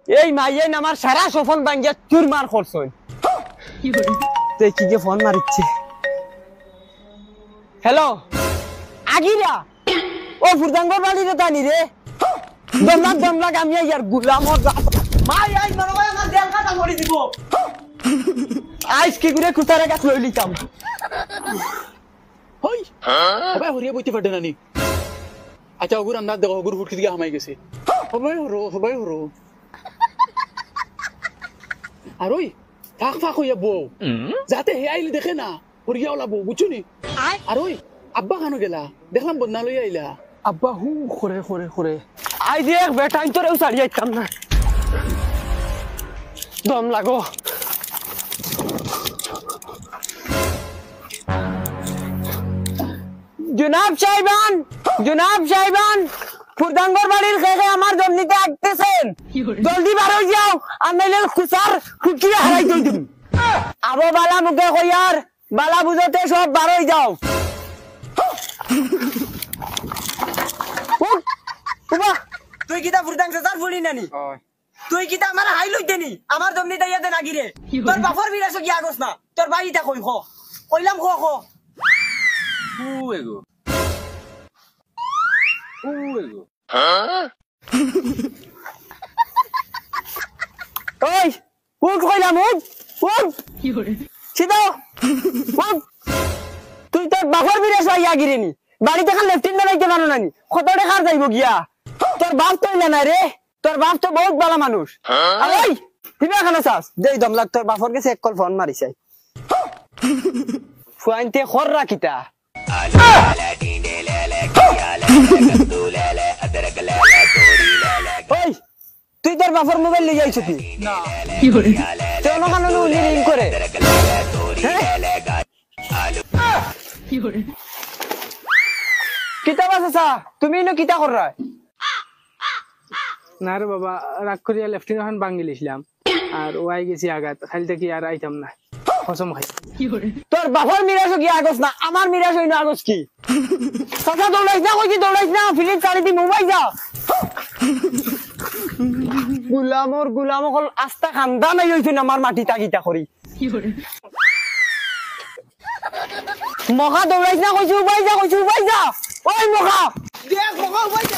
এই মাইয়েন আমার সারা সফল ভাঙ্গিয়া চুরমার করছই দেখি যে ফোন মারিচ্ছে হ্যালো আগিরা ও ফুরদাঙ্গর বাড়ি রে তানি রে দমলাক আমি ইয়ার গুলামর মাই আই মনে হয় আমার দেল কাটা মরি দিব আইস কি করে কুতারে গাছ লই লিতাম হই সবাই হরিয়া বইতে পারবে না নি আচ্ছা ওগুর আন্দাজ দেখো ওগুর ফুটকি দিকে হামাই গেছে সবাই হরো আর ওই ফাঁক হইয়া বউ যাতে হে আইলে দেখে না হরিয়া ওলা বউ বুঝছো নি আর ওই আব্বা খানো গেলা দেখলাম বদনা লই আইলা আব্বা হু খরে আই দেখ বেটা আই তোরেও ছাড়ি আইতাম না দম লাগো জনাব সাহেবান ফুরদাঙ্গর বাড়ির খেয়ে আমার জমিতে আসতেছেন জলদি বার হয়ে যাও আর নাইলে খুসার খুকিয়ে হারাই দিই আবো বালা মুখে কইয়ার বালা বুঝতে সব বার হয়ে যাও তুই কিতা ফুরদাং সার ফুলি নানি তুই কিতা আমার হাই লইতে নি আমার জমিতে ইয়াতে নাগিরে তোর বাপর বিরাস কি আগস না তোর বাড়িটা কই কইলাম খো এগো ওই উঠ কইলাম উঠ সিধা উঠ তুই তোর বাপর বিরাস ইয়া গিরেনি বাড়িতে খান লেফটিন বানাইতে মানো নানি কত টাকা যাইব গিয়া তোর বাপ তো না রে তোর বাপ তো বহুত ভালো মানুষ ওই কিবা খানা চাস দেই দমলাক তোর বাপর কাছে এক কল ফোন মারিছাই ফুয়াইতে খর রাখিতা ওই তুই তোর বাপর মোবাইল লিয়ে যাইছ কি না কেন কারণ উনি রিং করে কিতা বাসা তুমি নো কিতা কর রা না রে বাবা রাগ করিয়া লেফটিন এখন ভাঙ্গি লিছিলাম আর ও আই গেছি আঘাত খালি থেকে আর আইতাম না কসম খাই তোর বাপর মিরাজ কি আগস না আমার মিরাজ হইনা আগস কি কথা দৌড়াইছ না কই কি দৌড়াইছ না ফিলিপ চালি দি মোবাইল যা গুলাম হল আস্তা খান্দা নাই হইছ না আমার মাটি তাগিতা করি মখা দৌড়াইছ না কইছু উবাই যা ওই মখা দেখ মখা উবাই যা